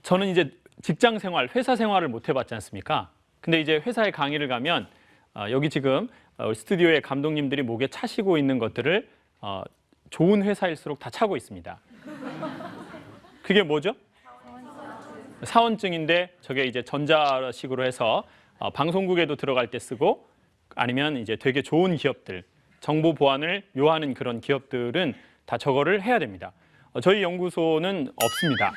저는 이제 직장 생활, 회사 생활을 못 해봤지 않습니까? 근데 이제 회사에 강의를 가면 여기 지금 스튜디오의 감독님들이 목에 차시고 있는 것들을 좋은 회사일수록 다 차고 있습니다. 그게 뭐죠? 사원증인데 저게 이제 전자식으로 해서 방송국에도 들어갈 때 쓰고 아니면 이제 되게 좋은 기업들, 정보 보안을 요하는 그런 기업들은 다 저거를 해야 됩니다. 저희 연구소는 없습니다.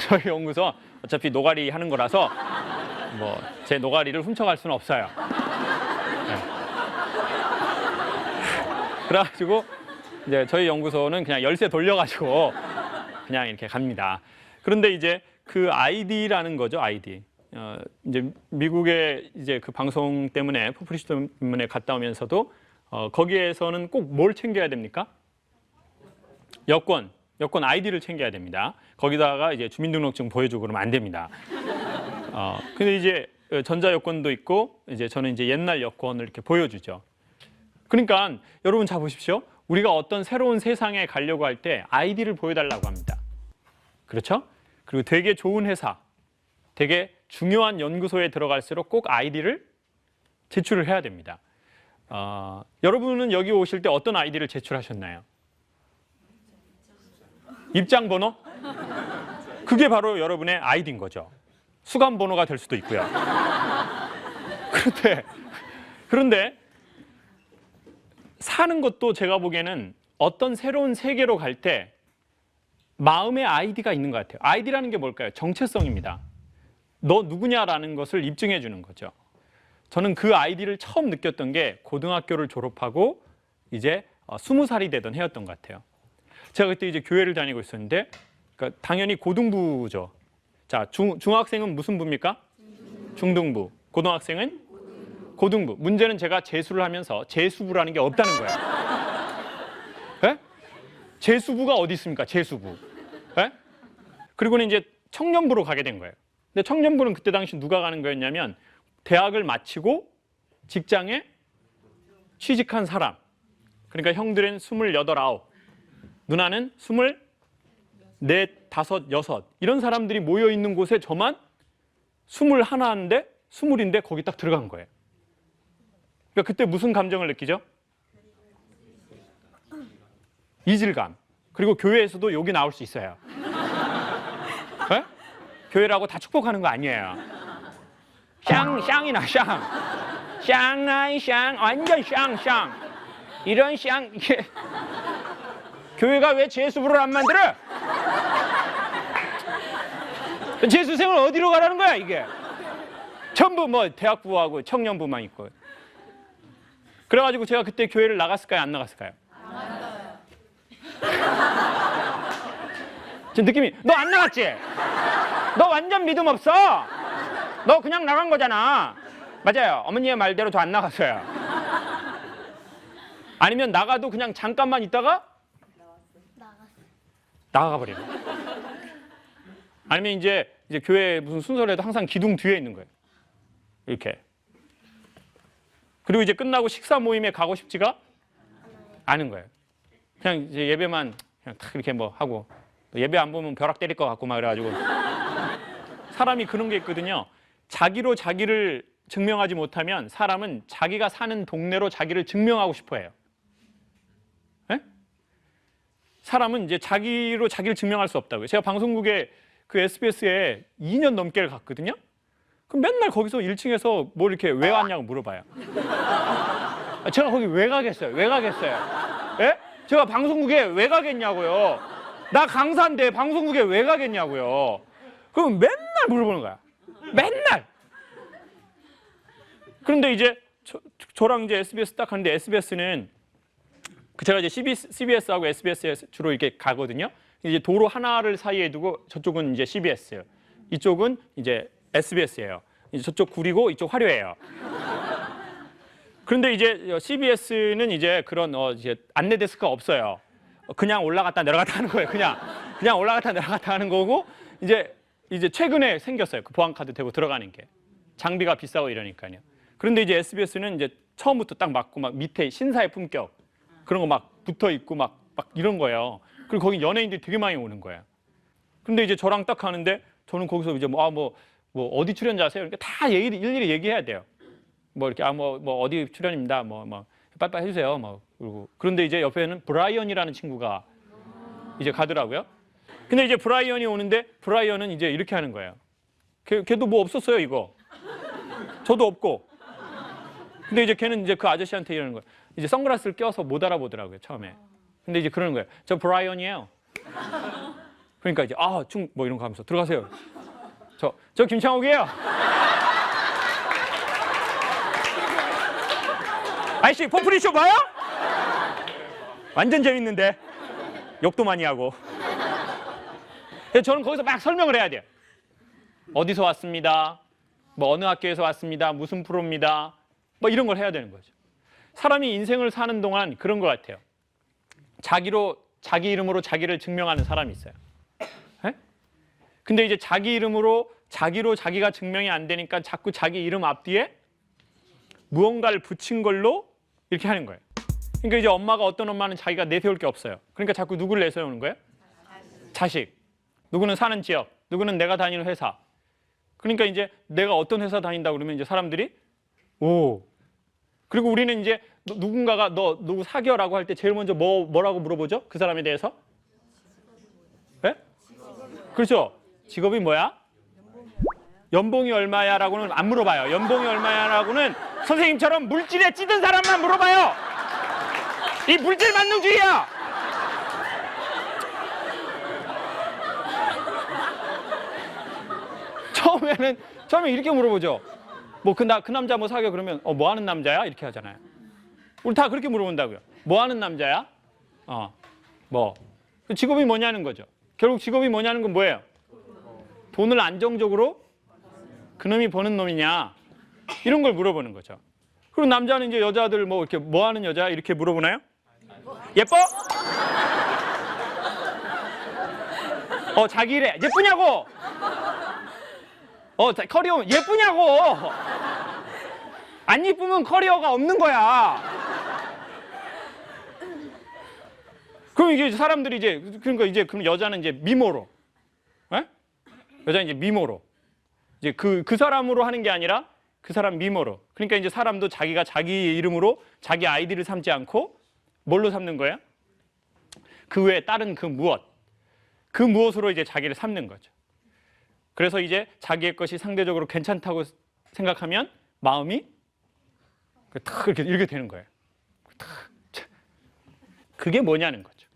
저희 연구소 어차피 노가리 하는 거라서 뭐 제 노가리를 훔쳐갈 수는 없어요. 네. 그래가지고 이제 저희 연구소는 그냥 열쇠 돌려가지고 그냥 이렇게 갑니다. 그런데 이제 그 ID라는 거죠, ID. 이제 미국의 이제 그 방송 때문에 포퓰리스트 때문에 갔다 오면서도 거기에서는 꼭 뭘 챙겨야 됩니까? 여권 ID를 챙겨야 됩니다. 거기다가 이제 주민등록증 보여주고 그러면 안 됩니다. 근데 이제 전자 여권도 있고 이제 저는 이제 옛날 여권을 이렇게 보여주죠. 그러니까 여러분 자 보십시오. 우리가 어떤 새로운 세상에 가려고 할 때 아이디를 보여달라고 합니다. 그렇죠? 그리고 되게 좋은 회사, 되게 중요한 연구소에 들어갈수록 꼭 아이디를 제출을 해야 됩니다. 여러분은 여기 오실 때 어떤 아이디를 제출하셨나요? 입장 번호? 그게 바로 여러분의 아이디인 거죠. 수감 번호가 될 수도 있고요. 그런데 사는 것도 제가 보기에는 어떤 새로운 세계로 갈 때 마음의 아이디가 있는 것 같아요. 아이디라는 게 뭘까요? 정체성입니다. 너 누구냐라는 것을 입증해 주는 거죠. 저는 그 아이디를 처음 느꼈던 게 고등학교를 졸업하고 이제 20살이 되던 해였던 것 같아요. 제가 그때 이제 교회를 다니고 있었는데 그러니까 당연히 고등부죠. 자, 중학생은 무슨 부입니까? 중등부. 고등학생은 고등부. 문제는 제가 재수를 하면서 재수부라는 게 없다는 거예요. 네? 재수부가 어디 있습니까? 재수부. 네? 그리고는 이제 청년부로 가게 된 거예요. 근데 청년부는 그때 당시 누가 가는 거였냐면 대학을 마치고 직장에 취직한 사람. 그러니까 형들은 28, 9, 누나는 24, 5, 6 이런 사람들이 모여 있는 곳에 저만 21인데 20인데 거기 딱 들어간 거예요. 그러니까 그때 무슨 감정을 느끼죠? 이질감. 그리고 교회에서도 욕이 나올 수 있어요. 네? 교회라고 다 축복하는 거 아니에요. 샹이나 샹나이 샹 완전 샹 이런 이게 교회가 왜 재수부를 안 만들어? 재수생을 어디로 가라는 거야 이게? 전부 뭐 대학부하고 청년부만 있고. 그래가지고 제가 그때 교회를 나갔을까요? 안 나갔을까요? 안 나가요. 지금 느낌이 너 안 나갔지? 너 완전 믿음 없어? 너 그냥 나간 거잖아. 맞아요. 어머니의 말대로 저 안 나갔어요. 아니면 나가도 그냥 잠깐만 있다가 나가 버려요. 아니면 이제 교회 무슨 순서를 해도 항상 기둥 뒤에 있는 거예요. 이렇게. 그리고 이제 끝나고 식사 모임에 가고 싶지가 않은 거예요. 그냥 이제 예배만 그냥 탁 이렇게 뭐 하고 예배 안 보면 벼락 때릴 것 같고 막 그래가지고 사람이 그런 게 있거든요. 자기로 자기를 증명하지 못하면 사람은 자기가 사는 동네로 자기를 증명하고 싶어해요. 네? 사람은 이제 자기로 자기를 증명할 수 없다고요. 제가 방송국에 그 SBS에 2년 넘게 갔거든요. 그럼 맨날 거기서 1층에서 뭐 이렇게 왜 왔냐고 물어봐요. 제가 거기 왜 가겠어요? 예? 제가 방송국에 왜 가겠냐고요. 나 강사인데 방송국에 왜 가겠냐고요. 그럼 맨날 물어보는 거야. 맨날. 그런데 이제 저랑 이제 SBS 딱 가는데 SBS는 제가 이제 CBS하고 SBS에 주로 이렇게 가거든요. 이제 도로 하나를 사이에 두고 저쪽은 이제 CBS예요. 이쪽은 이제 SBS예요. 이제 저쪽 구리고 이쪽 화려해요. 그런데 이제 CBS는 이제 그런 이제 안내 데스크가 없어요. 그냥 올라갔다 내려갔다 하는 거예요. 그냥 올라갔다 내려갔다 하는 거고 이제 최근에 생겼어요. 그 보안 카드 대고 들어가는 게 장비가 비싸고 이러니까요. 그런데 이제 SBS는 이제 처음부터 딱 맞고 막 밑에 신사의 품격 그런 거 막 붙어 있고 막 이런 거예요. 그리고 거기 연예인들이 되게 많이 오는 거예요. 근데 이제 저랑 딱 하는데 저는 거기서 이제 뭐 어디 출연자세요? 그러니까 다 일일이 얘기해야 돼요. 뭐 이렇게 뭐 어디 출연입니다. 뭐 빨리빨리 해주세요. 그리고 그런데 이제 옆에는 브라이언이라는 친구가 이제 가더라고요. 근데 이제 브라이언이 오는데 브라이언은 이제 이렇게 하는 거예요. 걔도 뭐 없었어요, 이거. 저도 없고. 근데 이제 걔는 이제 그 아저씨한테 이러는 거예요. 이제 선글라스를 껴서 못 알아보더라고요, 처음에. 근데 이제 그러는 거예요. 저 브라이언이에요. 그러니까 이제 뭐 이런 거 하면서 들어가세요. 저 김창욱이에요. 아이씨, 포프리쇼 봐요? 완전 재밌는데. 욕도 많이 하고. 저는 거기서 막 설명을 해야 돼요. 어디서 왔습니다. 뭐 어느 학교에서 왔습니다. 무슨 프로입니다. 뭐 이런 걸 해야 되는 거죠. 사람이 인생을 사는 동안 그런 것 같아요. 자기 이름으로 자기를 증명하는 사람이 있어요. 에? 근데 이제 자기 이름으로 자기로 자기가 증명이 안 되니까 자꾸 자기 이름 앞뒤에 무언가를 붙인 걸로 이렇게 하는 거예요. 그러니까 이제 어떤 엄마는 자기가 내세울 게 없어요. 그러니까 자꾸 누구를 내세우는 거예요? 자식. 누구는 사는 지역, 누구는 내가 다니는 회사. 그러니까 이제 내가 어떤 회사 다닌다 그러면 이제 사람들이 그리고 우리는 이제 누군가가 너 누구 사귀어라고 할 때 제일 먼저 뭐라고 물어보죠? 그 사람에 대해서? 네? 그렇죠. 직업이 뭐야? 연봉이 얼마야라고는 안 물어봐요. 연봉이 얼마야라고는 선생님처럼 물질에 찌든 사람만 물어봐요. 이 물질 만능주의야. 처음에 이렇게 물어보죠. 뭐 그 남자 뭐 사귀어 그러면 뭐 하는 남자야? 이렇게 하잖아요. 우리 다 그렇게 물어본다고요. 뭐 하는 남자야? 뭐 직업이 뭐냐는 거죠. 결국 직업이 뭐냐는 건 뭐예요? 돈을 안정적으로 그놈이 버는 놈이냐 이런 걸 물어보는 거죠. 그리고 남자는 이제 여자들 뭐 이렇게 뭐 하는 여자 이렇게 물어보나요? 예뻐? 자기 일해. 예쁘냐고? 커리어 예쁘냐고? 안 예쁘면 커리어가 없는 거야. 그럼 이게 사람들이 그럼 여자는 이제 미모로, 여자는 이제 미모로, 이제 그 사람으로 하는 게 아니라 그 사람 미모로. 그러니까 이제 사람도 자기가 자기 이름으로 자기 아이디를 삼지 않고 뭘로 삼는 거예요? 그 외에 다른 그 무엇으로 이제 자기를 삼는 거죠. 그래서 이제 자기의 것이 상대적으로 괜찮다고 생각하면 마음이 탁 이렇게 되는 거예요. 그게 뭐냐는 거죠.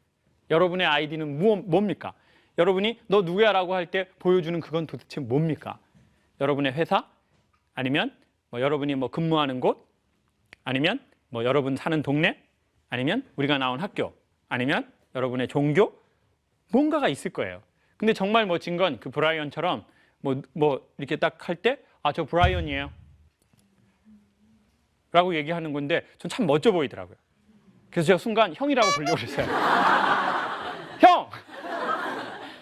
여러분의 아이디는 뭡니까? 여러분이 너 누구야라고 할 때 보여주는 그건 도대체 뭡니까? 여러분의 회사? 아니면 뭐 여러분이 뭐 근무하는 곳? 아니면 뭐 여러분 사는 동네? 아니면 우리가 나온 학교? 아니면 여러분의 종교? 뭔가가 있을 거예요. 근데 정말 멋진 건 그 브라이언처럼 뭐 이렇게 딱 할 때 저 브라이언이에요 라고 얘기하는 건데 전 참 멋져 보이더라고요. 그래서 제가 순간 형이라고 부르려고 그랬어요. 형!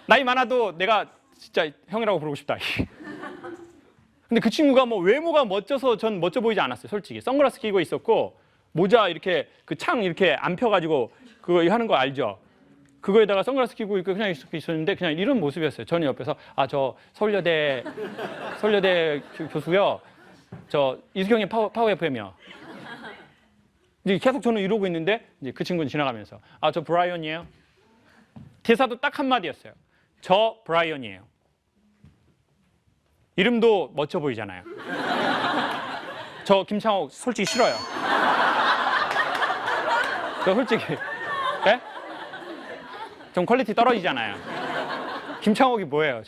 나이 많아도 내가 진짜 형이라고 부르고 싶다. 근데 그 친구가 뭐 외모가 멋져서 전 멋져 보이지 않았어요. 솔직히 선글라스 끼고 있었고 모자 이렇게 그 창 이렇게 안 펴가지고 그거 하는 거 알죠? 그거에다가 선글라스 끼고 있고 그냥 있었는데 그냥 이런 모습이었어요. 저는 옆에서 저 서울여대 교수요. 저 이수경의 파워 FM이요. 이제 계속 저는 이러고 있는데 이제 그 친구는 지나가면서 저 브라이언이에요. 대사도 딱 한마디였어요. 저 브라이언이에요. 이름도 멋져 보이잖아요. 저 김창욱 솔직히 싫어요. 저 솔직히 네? 좀 퀄리티 떨어지잖아요. 김창욱이 뭐예요?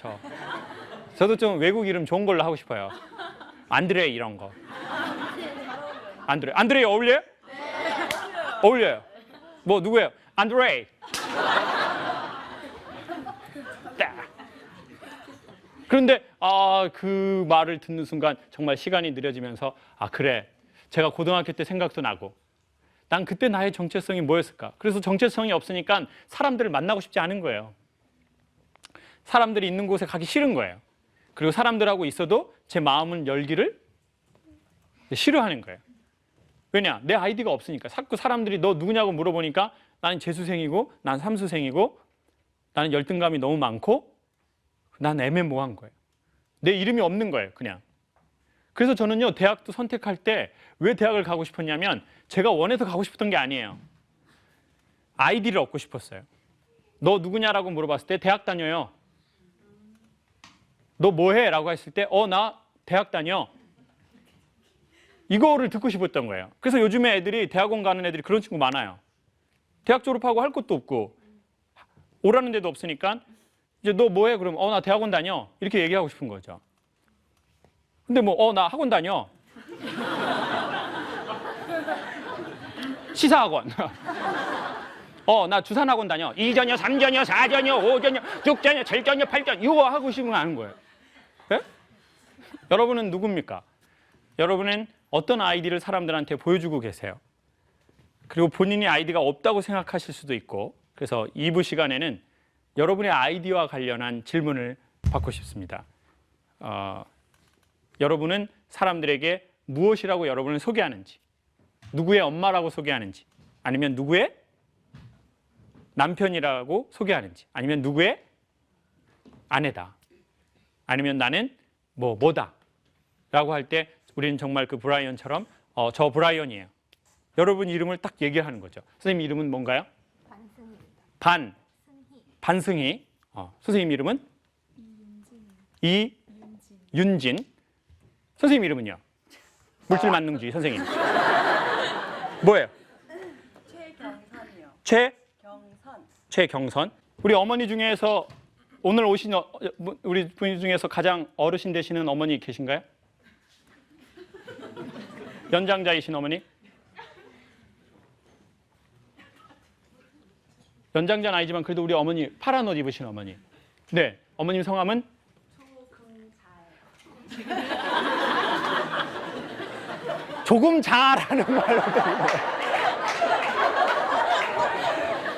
저도 좀 외국 이름 좋은 걸로 하고 싶어요. 안드레이 이런 거. 안드레이 어울려요? 네. 어울려요. 뭐 누구예요? 안드레이. 그런데 그 말을 듣는 순간 정말 시간이 느려지면서 그래. 제가 고등학교 때 생각도 나고 난 그때 나의 정체성이 뭐였을까? 그래서 정체성이 없으니까 사람들을 만나고 싶지 않은 거예요. 사람들이 있는 곳에 가기 싫은 거예요. 그리고 사람들하고 있어도 제 마음은 열기를 싫어하는 거예요. 왜냐? 내 아이디가 없으니까. 자꾸 사람들이 너 누구냐고 물어보니까 나는 재수생이고 난 삼수생이고 나는 열등감이 너무 많고 난 애매모호한 거예요. 내 이름이 없는 거예요, 그냥. 그래서 저는요, 대학도 선택할 때 왜 대학을 가고 싶었냐면 제가 원해서 가고 싶었던 게 아니에요. 아이디를 얻고 싶었어요. 너 누구냐라고 물어봤을 때 대학 다녀요. 너 뭐해? 라고 했을 때 나 대학 다녀. 이거를 듣고 싶었던 거예요. 그래서 요즘에 애들이 대학원 가는 애들이 그런 친구 많아요. 대학 졸업하고 할 것도 없고 오라는 데도 없으니까 이제 너 뭐해? 그러면 나 대학원 다녀. 이렇게 얘기하고 싶은 거죠. 근데 뭐 나 학원 다녀. 시사학원. 나 주산학원 다녀. 2전여, 3전여, 4전여, 5전여, 6전여, 7전여, 8전여. 이거 하고 싶으면 아는 거예요. 네? 여러분은 누굽니까? 여러분은 어떤 아이디를 사람들한테 보여주고 계세요. 그리고 본인이 아이디가 없다고 생각하실 수도 있고, 그래서 2부 시간에는 여러분의 아이디와 관련한 질문을 받고 싶습니다. 여러분은 사람들에게 무엇이라고 여러분을 소개하는지, 누구의 엄마라고 소개하는지, 아니면 누구의 남편이라고 소개하는지, 아니면 누구의 아내다, 아니면 나는 뭐다 라고 할 때 우리는 정말 그 브라이언처럼 저 브라이언이에요. 여러분 이름을 딱 얘기하는 거죠. 선생님 이름은 뭔가요? 반승희입니다. 반승희. 선생님 이름은? 이윤진. 선생님 이름은요? 물질 만능주의 선생님. 뭐예요? 최경선이요. 경선. 최경선. 우리 어머니 중에서 오늘 오신 우리 분 중에서 가장 어르신 되시는 어머니 계신가요? 연장자이신 어머니? 연장자는 아니지만 그래도 우리 어머니 파란 옷 입으신 어머니. 네, 어머님 성함은? 조금 잘하는 말로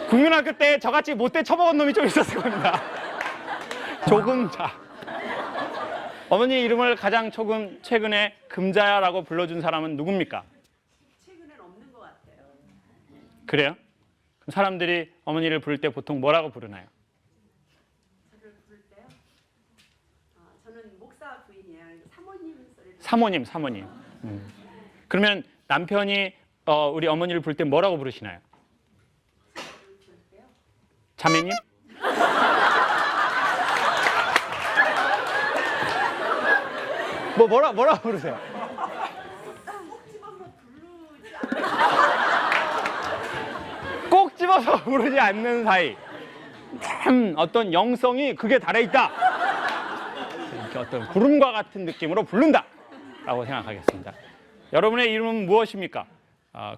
국민학교 때 저같이 못돼 처먹은 놈이 좀 있었을 겁니다. 조금 잘. 어머니 이름을 가장 최근에 금자야라고 불러준 사람은 누굽니까? 최근엔 없는 것 같아요. 그래요? 그럼 사람들이 어머니를 부를 때 보통 뭐라고 부르나요? 저를 부를 때요? 저는 목사 부인이에요. 사모님 소리를. 사모님. 그러면 남편이 우리 어머니를 부를 때 뭐라고 부르시나요? 부를 때요? 자매님? 뭐라고 부르세요? 꼭 집어서 부르지 않는 사이. 참 어떤 영성이 그게 달해있다. 이렇게 어떤 구름과 같은 느낌으로 부른다 라고 생각하겠습니다. 여러분의 이름은 무엇입니까?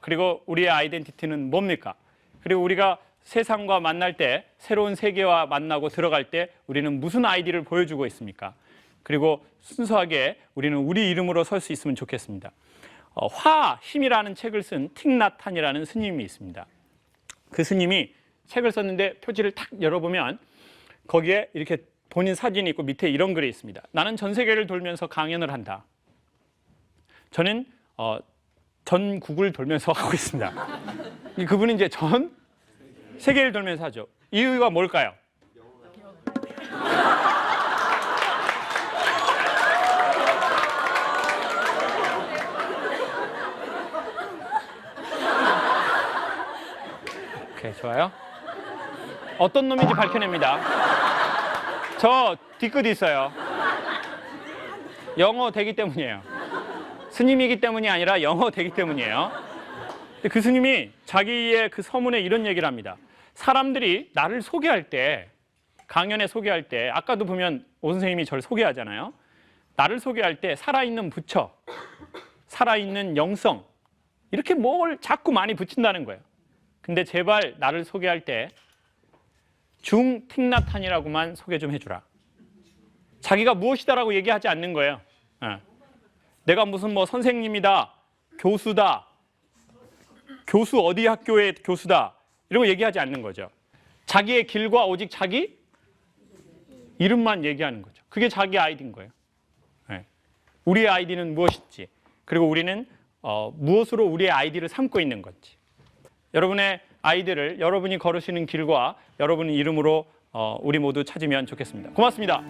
그리고 우리의 아이덴티티는 뭡니까? 그리고 우리가 세상과 만날 때, 새로운 세계와 만나고 들어갈 때 우리는 무슨 아이디를 보여주고 있습니까? 그리고 순수하게 우리는 우리 이름으로 설 수 있으면 좋겠습니다. 힘이라는 책을 쓴 틱나탄이라는 스님이 있습니다. 그 스님이 책을 썼는데 표지를 탁 열어보면 거기에 이렇게 본인 사진이 있고 밑에 이런 글이 있습니다. 나는 전 세계를 돌면서 강연을 한다. 저는 전국을 돌면서 하고 있습니다. 그분은 이제 전 세계를 돌면서 하죠. 이유가 뭘까요? 오케이, 좋아요. 어떤 놈인지 밝혀냅니다. 저 뒤끝 있어요. 영어 되기 때문이에요. 스님이기 때문이 아니라 영어 되기 때문이에요. 그 스님이 자기의 그 서문에 이런 얘기를 합니다. 사람들이 나를 소개할 때, 강연에 소개할 때, 아까도 보면 오 선생님이 저를 소개하잖아요. 나를 소개할 때 살아있는 부처, 살아있는 영성, 이렇게 뭘 자꾸 많이 붙인다는 거예요. 근데 제발 나를 소개할 때 중틱나탄이라고만 소개 좀 해주라. 자기가 무엇이다라고 얘기하지 않는 거예요. 내가 무슨 선생님이다, 교수다, 교수 어디 학교의 교수다 이런 거 얘기하지 않는 거죠. 자기의 길과 오직 자기 이름만 얘기하는 거죠. 그게 자기 아이디인 거예요. 우리의 아이디는 무엇인지, 그리고 우리는 무엇으로 우리의 아이디를 삼고 있는 건지. 여러분의 아이디를 여러분이 걸으시는 길과 여러분의 이름으로 우리 모두 찾으면 좋겠습니다. 고맙습니다.